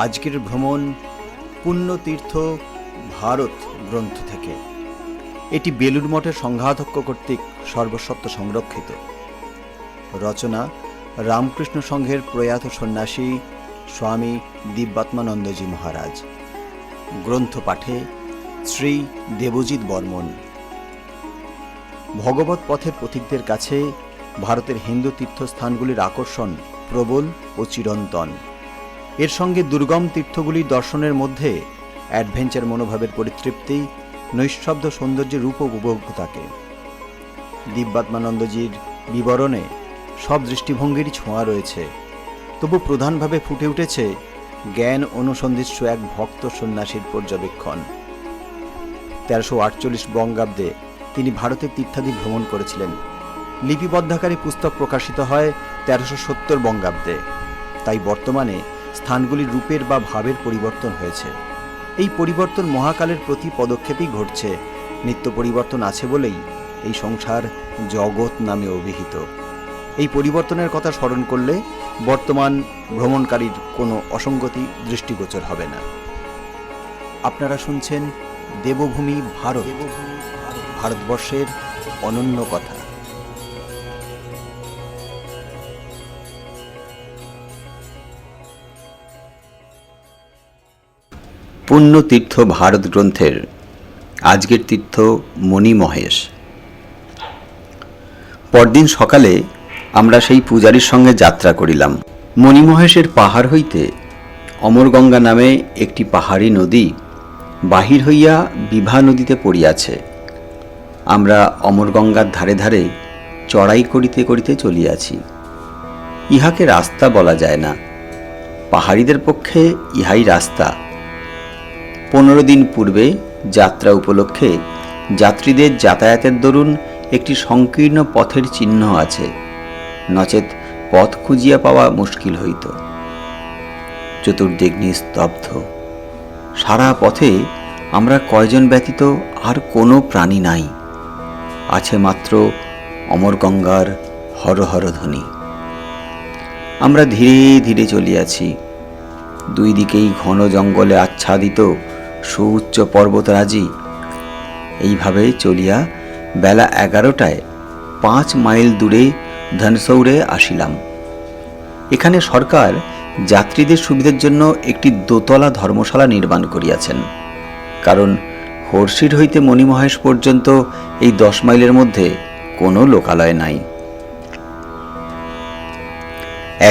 আজকের ভ্রমণ পুণ্যতীর্থ ভারত গ্রন্থ থেকে। এটি বেলুড় মঠের সংঘাধ্যক্ষ কর্তৃক সর্বস্বত্ব সংরক্ষিত। রচনা রামকৃষ্ণ সংঘের প্রয়াত সন্ন্যাসী স্বামী দিব্যাত্মানন্দজি মহারাজ। গ্রন্থ পাঠে শ্রী দেবজিৎ বর্মন। ভগবত পথের পথিকদের কাছে ভারতের হিন্দু তীর্থস্থানগুলির আকর্ষণ প্রবল ও চিরন্তন। এর সঙ্গে দুর্গম তীর্থগুলির দর্শনের মধ্যে অ্যাডভেঞ্চার মনোভাবের পরিতৃপ্তি, নৈঃশব্দ সৌন্দর্যের রূপ উপভোগ থাকে। দিব্যাত্মানন্দজির বিবরণে সব দৃষ্টিভঙ্গিরই ছোঁয়া রয়েছে, তবু প্রধানভাবে ফুটে উঠেছে জ্ঞান অনুসন্ধিৎস এক ভক্ত সন্ন্যাসীর পর্যবেক্ষণ। 1348 বঙ্গাব্দে তিনি ভারতের তীর্থাদি ভ্রমণ করেছিলেন। লিপিবদ্ধাকারে পুস্তক প্রকাশিত হয় 1370 বঙ্গাব্দে। তাই বর্তমানে স্থানগুলির রূপের বা ভাবের পরিবর্তন হয়েছে। এই পরিবর্তন মহাকালের প্রতি পদক্ষেপেই ঘটছে। নিত্য পরিবর্তন আছে বলেই এই সংসার জগৎ নামে অভিহিত। এই পরিবর্তনের কথা স্মরণ করলে বর্তমান ভ্রমণকারীর কোনো অসঙ্গতি দৃষ্টিগোচর হবে না। আপনারা শুনছেন দেবভূমি ভারত, ভারতবর্ষের অনন্য কথা। পুণ্যতীর্থ ভারত গ্রন্থের আজকের তীর্থ মণিমহেশ। পরদিন সকালে আমরা সেই পূজারীর সঙ্গে যাত্রা করিলাম। মণিমহেশের পাহাড় হইতে অমরগঙ্গা নামে একটি পাহাড়ি নদী বাহির হইয়া বিভা নদীতে পড়িয়াছে। আমরা অমরগঙ্গার ধারে ধারে চড়াই করিতে করিতে চলিয়াছি। ইহাকে রাস্তা বলা যায় না, পাহাড়িদের পক্ষে ইহাই রাস্তা। 15 দিন পূর্বে যাত্রা উপলক্ষে যাত্রীদের যাতায়াতের দরুন একটি সংকীর্ণ পথের চিহ্ন আছে, নচেত পথ খুঁজিয়া পাওয়া মুশকিল হইত। চতুর্দিক নিস্তব্ধ। সারা পথে আমরা কয়জন ব্যতীত আর কোনো প্রাণী নাই। আছে মাত্র অমরগঙ্গার হরহর ধ্বনি। আমরা ধীরে ধীরে চলিয়াছি। দুই দিকেই ঘন জঙ্গলে আচ্ছাদিত সুউচ্চ পর্বতরাজি। এইভাবে চলিয়া বেলা 11টায় 5 মাইল দূরে ধনসৌরে আসিলাম। এখানে সরকার যাত্রীদের সুবিধার জন্য একটি দোতলা ধর্মশালা নির্মাণ করিয়াছেন, কারণ হর্ষির হইতে মণিমহেশ পর্যন্ত এই 10 মাইলের মধ্যে কোনো লোকালয় নাই।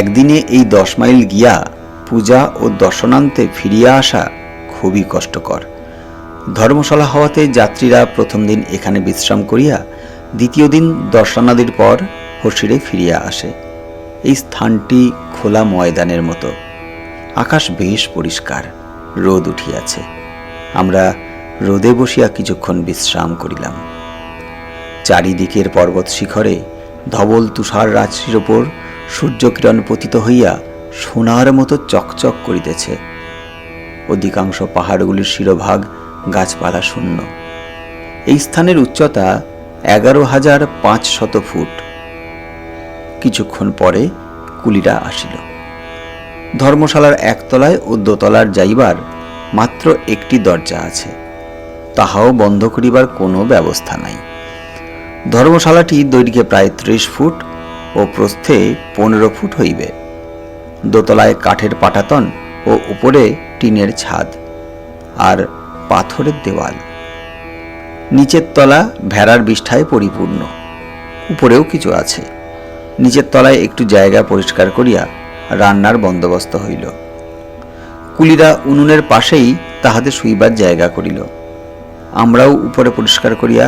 একদিনে এই 10 মাইল গিয়া পূজা ও দর্শনান্তে ফিরিয়া আসা খুবই কষ্টকর। ধর্মশালা হওয়াতে যাত্রীরা প্রথম দিন এখানে বিশ্রাম করিয়া দ্বিতীয় দিন দর্শনাদির পর হর্ষিরে ফিরিয়া আসে। এই স্থানটি খোলা ময়দানের মতো। আকাশ বেশ পরিষ্কার, রোদ উঠিয়াছে। আমরা রোদে বসিয়া কিছুক্ষণ বিশ্রাম করিলাম। চারিদিকের পর্বত শিখরে ধবল তুষার রাশির ওপর সূর্যকিরণ পতিত হইয়া সোনার মতো চকচক করিতেছে। অধিকাংশ পাহাড়গুলির শিরোভাগ গাছপালা শূন্য। এই স্থানের উচ্চতা 11,500 ফুট। কিছুক্ষণ পরে কুলিরা আসিল। ধর্মশালার একতলায় ও দোতলার যাইবার মাত্র একটি দরজা আছে, তাহাও বন্ধ করিবার কোনো ব্যবস্থা নাই। ধর্মশালাটি দৈর্ঘ্যে প্রায় 30 ফুট ও প্রস্থে 15 ফুট হইবে। দোতলায় কাঠের পাটাতন ও উপরে টিনের ছাদ আর পাথরের দেওয়াল। নিচের তলা ভেড়ার বিষ্ঠায় পরিপূর্ণ। উপরেও কিছু আছে। নিচের তলায় একটু জায়গা পরিষ্কার করিয়া রান্নার বন্দোবস্ত হইল। কুলিরা উনুনের পাশেই তাহাদের শুইবার জায়গা করিল। আমরাও উপরে পরিষ্কার করিয়া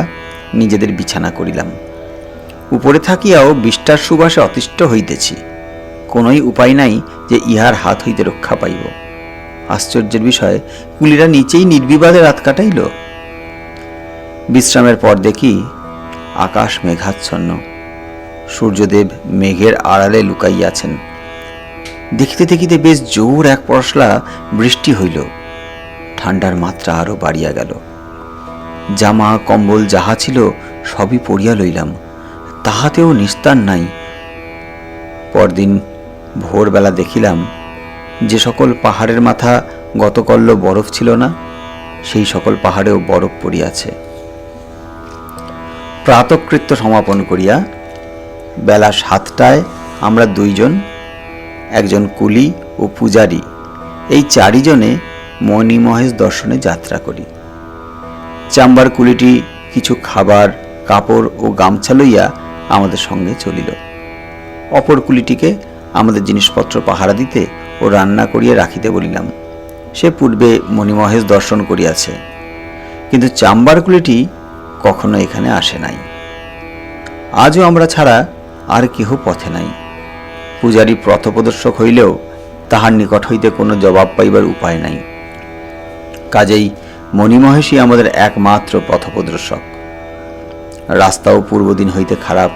নিজেদের বিছানা করিলাম। উপরে থাকিয়াও বিষ্ঠার সুবাসে অতিষ্ঠ হইতেছি। কোনোই উপায় নাই যে ইহার হাত হইতে রক্ষা পাইব। আশ্চর্যের বিষয়, কুলিরা নিচেই নির্বিবাদে রাত কাটাইল। বিশ্রামের পর দেখি আকাশ মেঘাচ্ছন্ন। সূর্যদেব মেঘের আড়ালে লুকাইয়াছেন। দেখিতে দেখিতে বেশ জোর এক পরশলা বৃষ্টি হইল। ঠান্ডার মাত্রা আরো বাড়িয়া গেল। জামা কম্বল যাহা ছিল সবই পরিয়া লইলাম, তাহাতেও নিস্তার নাই। পরদিন ভোরবেলা দেখিলাম যে সকল পাহাড়ের মাথা গতকল্য বরফ ছিল না, সেই সকল পাহাড়েও বরফ পড়িয়াছে। প্রাতকৃত্য সমাপন করিয়া বেলা 7টায় আমরা 2 জন, একজন কুলি ও পূজারী, এই 4 জনে মণিমহেশ দর্শনে যাত্রা করি। চাম্বার কুলিটি কিছু খাবার, কাপড় ও গামছা লইয়া আমাদের সঙ্গে চলিল। অপর কুলিটিকে আমাদের জিনিসপত্র পাহারা দিতে ও রান্না করিয়া রাখিতে বলিলাম। সে পূর্বে মণিমহেশ দর্শন করিয়াছে, কিন্তু চাম্বার কুলিটি কখনো এখানে আসে নাই। আজও আমরা ছাড়া আর কেহ পথে নাই। পূজারী পথপ্রদর্শক হইলেও তাহার নিকট হইতে কোনো জবাব পাইবার উপায় নাই। কাজেই মণিমহেশই আমাদের একমাত্র পথপ্রদর্শক। রাস্তাও পূর্বদিন হইতে খারাপ।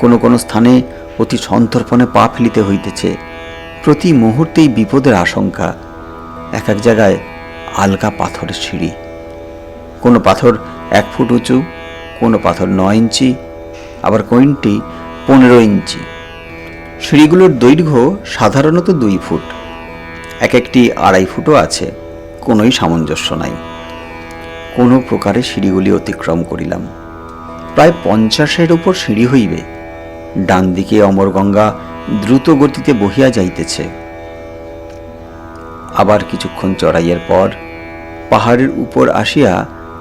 কোনো কোনো স্থানে অতি সন্তর্পণে পা ফেলিতে হইতেছে। প্রতি মুহূর্তেই বিপদের আশঙ্কা। এক এক জায়গায় আলগা পাথরের সিঁড়ি, কোনো পাথর 1 ফুট উঁচু, কোনো পাথর 9 ইঞ্চি, আবার কোনটি 15 ইঞ্চি। সিঁড়িগুলোর দৈর্ঘ্য সাধারণত 2 ফুট, এক একটি 2.5 ফুটও আছে। কোনোই সামঞ্জস্য নাই। কোনো প্রকারে সিঁড়িগুলি অতিক্রম করিলাম। প্রায় 50-এর উপর সিঁড়ি হইবে। ডান দিকে অমরগঙ্গা দ্রুত গতিতে বহিয়া যাইতেছে। আবার কিছুক্ষণ চড়াইয়ের পর পাহাড়ের উপর আসিয়া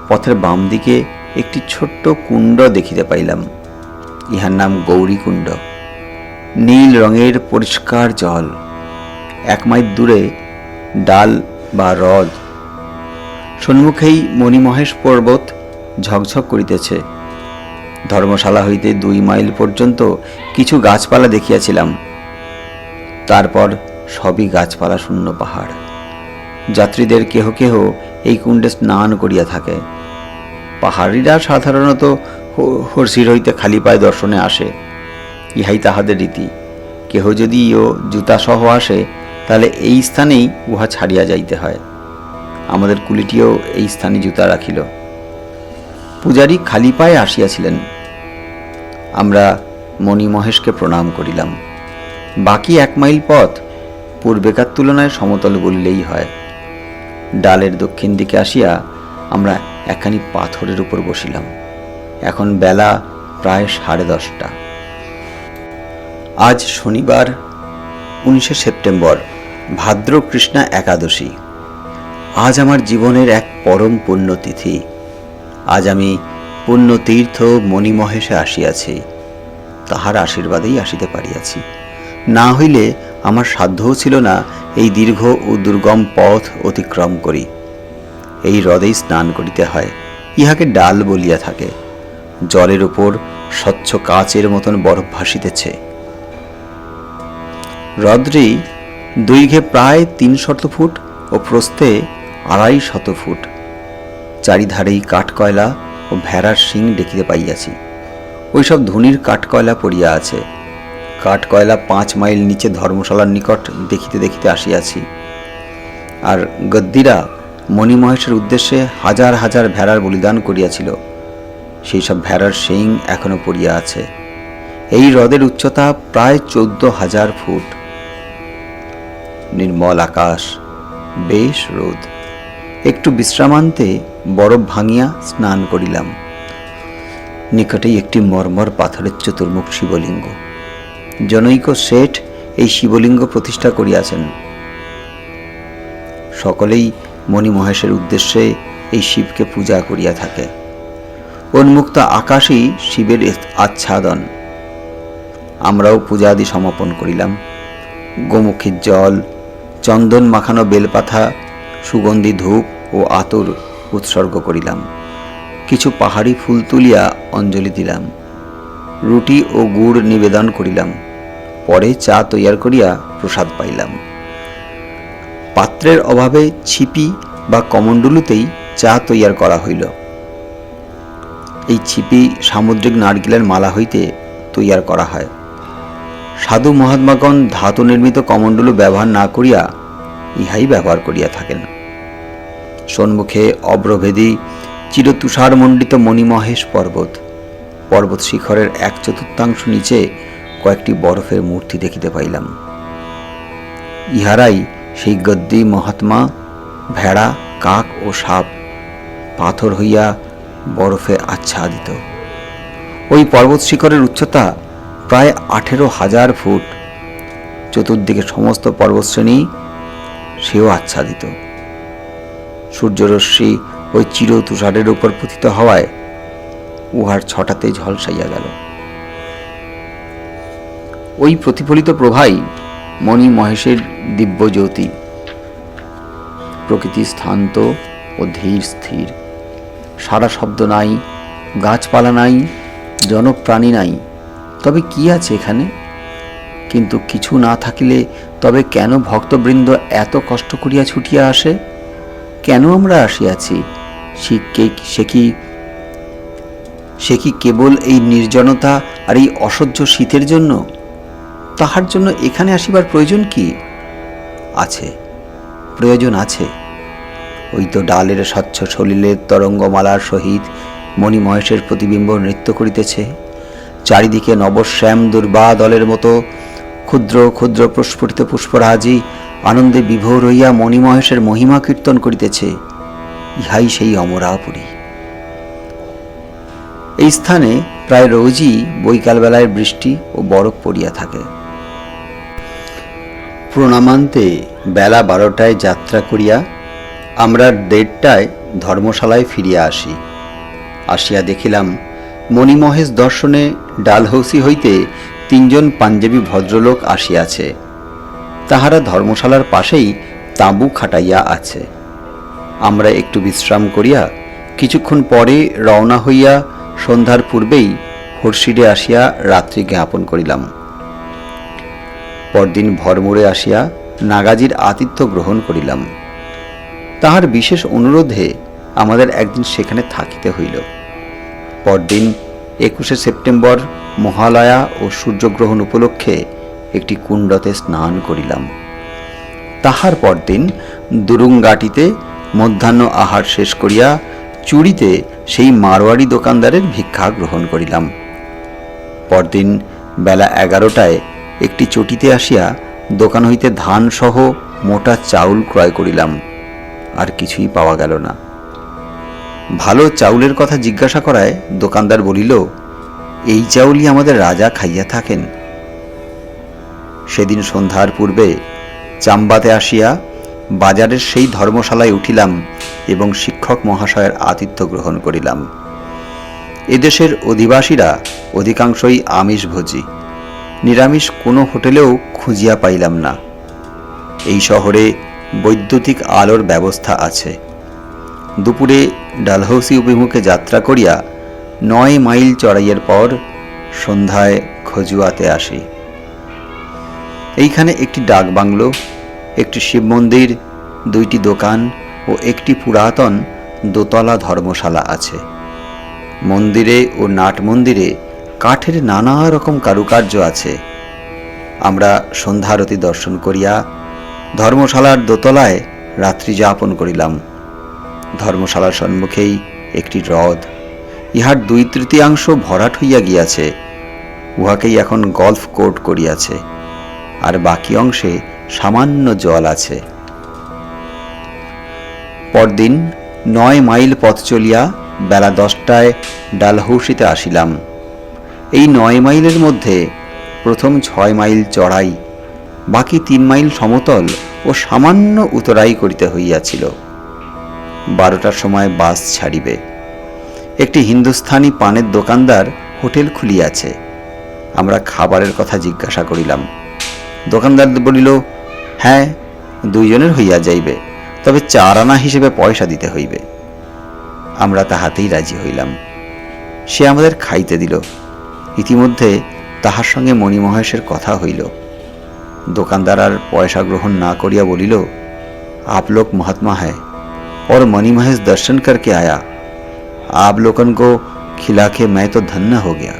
পথের বাম দিকে একটি ছোট্ট কুণ্ড দেখিতে পাইলাম। ইহার নাম গৌরী কুণ্ড। নীল রঙের পরিষ্কার জল। 1 মাইল দূরে ডাল বা হ্রদ। সম্মুখেই মণিমহেশ পর্বত ঝকঝক করিতেছে। ধর্মশালা হইতে 2 মাইল পর্যন্ত কিছু গাছপালা দেখিয়াছিলাম। তারপর সবই গাছপালা শূন্য পাহাড়। যাত্রীদের কেহ কেহ এই কুণ্ডে স্নান করিয়া থাকে। পাহাড়িরা সাধারণত হর্ষির হইতে খালি পায়ে দর্শনে আসে। ইহাই তাহাদের রীতি। কেহ যদিও জুতা সহ আসে, তাহলে এই স্থানেই উহা ছাড়িয়া যাইতে হয়। আমাদের কুলিটিও এই স্থানে জুতা রাখিল। পূজারী খালি পায়ে আসিয়াছিলেন। আমরা মণিমহেশকে প্রণাম করিলাম। বাকি 1 মাইল পথ পূর্বেকার তুলনায় সমতল বললেই হয়। ডালের দক্ষিণ দিকে আসিয়া আমরা একখানি পাথরের উপর বসিলাম। এখন বেলা প্রায় 10:30। আজ শনিবার 19শে সেপ্টেম্বর, ভাদ্র কৃষ্ণা একাদশী। আজ আমার জীবনের এক পরম পুণ্যতিথি। আজ আমি পুণ্যতীর্থ মণিমহেশে আসিয়াছি। তাহার আশীর্বাদেই আসিতে পারিয়াছি। না হইলে আমার সাধ্যও ছিল না এই দীর্ঘ ও দুর্গম পথ অতিক্রম করি। এই হ্রদেই স্নান করিতে হয়। ইহাকে ডাল বলিয়া থাকে। জলের উপর স্বচ্ছ কাচের মতন বরফ ভাসিতেছে। হ্রদটি দৈর্ঘ্যে প্রায় 300 ফুট ও প্রস্থে 250 ফুট। চারিধারেই কাঠকয়লা ও ভেড়ার শিং দেখিতে পাইয়াছি। ওইসব ধনির কাঠকয়লা পড়িয়া আছে। কাঠকয়লা 5 মাইল নিচে ধর্মশালার নিকট দেখিতে দেখিতে আসিয়াছি। আর গদ্দিরা মণিমহেশের উদ্দেশ্যে হাজার হাজার ভেড়ার বলিদান করিয়াছিল। সেই সব ভেড়ার শিং এখনো পড়িয়া আছে। এই হ্রদের উচ্চতা প্রায় 14,000 ফুট। নির্মল আকাশ, বেশ রোদ। একটু বিশ্রামান্তে বরফ ভাঙিয়া স্নান করিলাম। নিকটেই একটি মর্মর পাথরের চতুর্মুখ শিবলিঙ্গ। জনৈক শেঠ এই শিবলিঙ্গ প্রতিষ্ঠা করিয়াছেন। সকলেই মণিমহেশের উদ্দেশ্যে এই শিবকে পূজা করিয়া থাকে। উন্মুক্ত আকাশই শিবের আচ্ছাদন। আমরাও পূজাদি সমাপন করিলাম। গোমুখীর জল, চন্দন মাখানো বেলপাতা, সুগন্ধি ধূপ ও আতর উৎসর্গ করিলাম। কিছু পাহাড়ি ফুল তুলিয়া অঞ্জলি দিলাম। রুটি ও গুড় নিবেদন করিলাম। পরে চা তৈয়ার করিয়া প্রসাদ পাইলাম। পাত্রের অভাবে ছিপি বা কমণ্ডলুতেই চা তৈয়ার করা হইল। এই ছিপি সামুদ্রিক নারকেলের মালা হইতে তৈয়ার করা হয়। সাধু মহাত্মাগণ ধাতু নির্মিত কমণ্ডলু ব্যবহার না করিয়া ইহাই ব্যবহার করিয়া থাকেন। সম্মুখে অব্রভেদী চিরতুষারমণ্ডিত মণিমহেশ পর্বত। পর্বত শিখরের 1/4 নিচে কয়েকটি বরফের মূর্তি দেখিতে পাইলাম। ইহারাই সেই গদ্দি মহাত্মা, ভেড়া, কাক ও সাপ পাথর হইয়া বরফে আচ্ছাদিত। ওই পর্বত শিখরের উচ্চতা প্রায় 18,000 ফুট। চতুর্দিকে সমস্ত পর্বতশ্রেণী সেও আচ্ছাদিত। সূর্যরশ্মি ওই চির তুষারের উপর পতিত হওয়ায় উহার ছটাতে ঝলসাইয়া গেল। ওই প্রতিফলিত প্রভাই মণি মহেশের দিব্য জ্যোতি। প্রকৃতি শান্ত ও ধীর স্থির, সারা শব্দ নাই, গাছপালা নাই, জনপ্রাণী নাই। তবে কি আছে এখানে? কিন্তু কিছু না থাকিলে তবে কেন ভক্তবৃন্দ এত কষ্ট করিয়া ছুটিয়া আসে? কেন আমরা আসিয়াছি? সে কি কেবল এই নির্জনতা আর এই অসহ্য শীতের জন্য? তাহার জন্য এখানে আসিবার প্রয়োজন কি? আছে, প্রয়োজন আছে। ওই তো ডালের স্বচ্ছ সলিলের তরঙ্গমালার সহিত মণি মহেশের প্রতিবিম্ব নৃত্য করিতেছে। চারিদিকে নবশ্যাম দুর্বাদলের মতো ক্ষুদ্র ক্ষুদ্র প্রস্ফুটিত পুষ্পরাজি আনন্দে বিভোর হইয়া মণি মহেশের মহিমা কীর্তন করিতেছে। ইহাই সেই অমরাপুরী। এই স্থানে প্রায় রোজই বৈকালবেলায় বৃষ্টি ও বরফ পড়িয়া থাকে। প্রণামান্তে বেলা 12টায় যাত্রা করিয়া আমরা 1:30টায় ধর্মশালায় ফিরিয়া আসি। আসিয়া দেখিলাম মণিমহেশ দর্শনে ডালহৌসি হইতে 3 জন পাঞ্জাবি ভদ্রলোক আসিয়াছে। তাহারা ধর্মশালার পাশেই তাঁবু খাটাইয়া আছে। আমরা একটু বিশ্রাম করিয়া কিছুক্ষণ পরে রওনা হইয়া সন্ধ্যার পূর্বেই হর্ষিডে আসিয়া রাত্রি জ্ঞাপন করিলাম। পরদিন ভরমোরে আসিয়া নাগাজির আতিথ্য গ্রহণ করিলাম। তাহার বিশেষ অনুরোধে আমাদের একদিন সেখানে থাকিতে হইল। পরদিন 21শে সেপ্টেম্বর মহালয়া ও সূর্যগ্রহণ উপলক্ষে একটি কুণ্ডতে স্নান করিলাম। তাহার পরদিন দুরুঙ্গাটিতে মধ্যাহ্ন আহার শেষ করিয়া চুড়িতে সেই মারোয়ারি দোকানদারের ভিক্ষা গ্রহণ করিলাম। পরদিন বেলা 11টায় একটি চটিতে আসিয়া দোকান হইতে ধান সহ মোটা চাউল ক্রয় করিলাম। আর কিছুই পাওয়া গেল না। ভালো চাউলের কথা জিজ্ঞাসা করায় দোকানদার বলিল, এই চাউলই আমাদের রাজা খাইয়া থাকেন। সেদিন সন্ধ্যার পূর্বে চাম্বাতে আসিয়া বাজারের সেই ধর্মশালায় উঠিলাম এবং শিক্ষক মহাশয়ের আতিথ্য গ্রহণ করিলাম। এদেশের অধিবাসীরা অধিকাংশই আমিষভোজী। নিরামিষ কোনো হোটেলেও খুঁজিয়া পাইলাম না। এই শহরে বৈদ্যুতিক আলোর ব্যবস্থা আছে। দুপুরে ডালহৌসি অভিমুখে যাত্রা করিয়া 9 মাইল চড়াইয়ের পর সন্ধ্যায় খজুয়াতে আসি। এইখানে একটি ডাকবাংলো, একটি শিব মন্দির, 2টি দোকান ও একটি পুরাতন দোতলা ধর্মশালা আছে। মন্দিরে ও নাট মন্দিরে কাঠের নানা রকম কারুকার্য আছে। আমরা সন্ধ্যারতি দর্শন করিয়া ধর্মশালার দোতলায় রাত্রি যাপন করিলাম। ধর্মশালার সম্মুখেই একটি হ্রদ। ইহার 2/3 ভরাট হইয়া গিয়াছে। উহাকেই এখন গল্ফ কোর্ট করিয়াছে, আর বাকি অংশে সামান্য জল আছে। পরদিন 9 মাইল পথ চলিয়া বেলা 10টায় ডালহৌসিতে আসিলাম। এই 9 মাইলের মধ্যে প্রথম 6 মাইল চড়াই, বাকি 3 মাইল সমতল ও সামান্য উতরাই করিতে হইয়াছিল। 12টার সময় বাস ছাড়িবে। একটি হিন্দুস্থানি পানের দোকানদার হোটেল খুলিয়াছে। আমরা খাবারের কথা জিজ্ঞাসা করিলাম। দোকানদার বলিল, হ্যাঁ, 2 জনের হইয়া যাইবে, তবে 4 আনা হিসেবে পয়সা দিতে হইবে। আমরা তাহাতেই রাজি হইলাম। সে আমাদের খাইতে দিল। ইতিমধ্যে তাহার সঙ্গে মণিমহেশের কথা হইল। দোকানদার আর পয়সা গ্রহণ না করিয়া বলিল, आप लोग महात्मा है और मणिमहेश दर्शन करके आया। आप लोगन को खिला के मैं तो धन्य हो गया।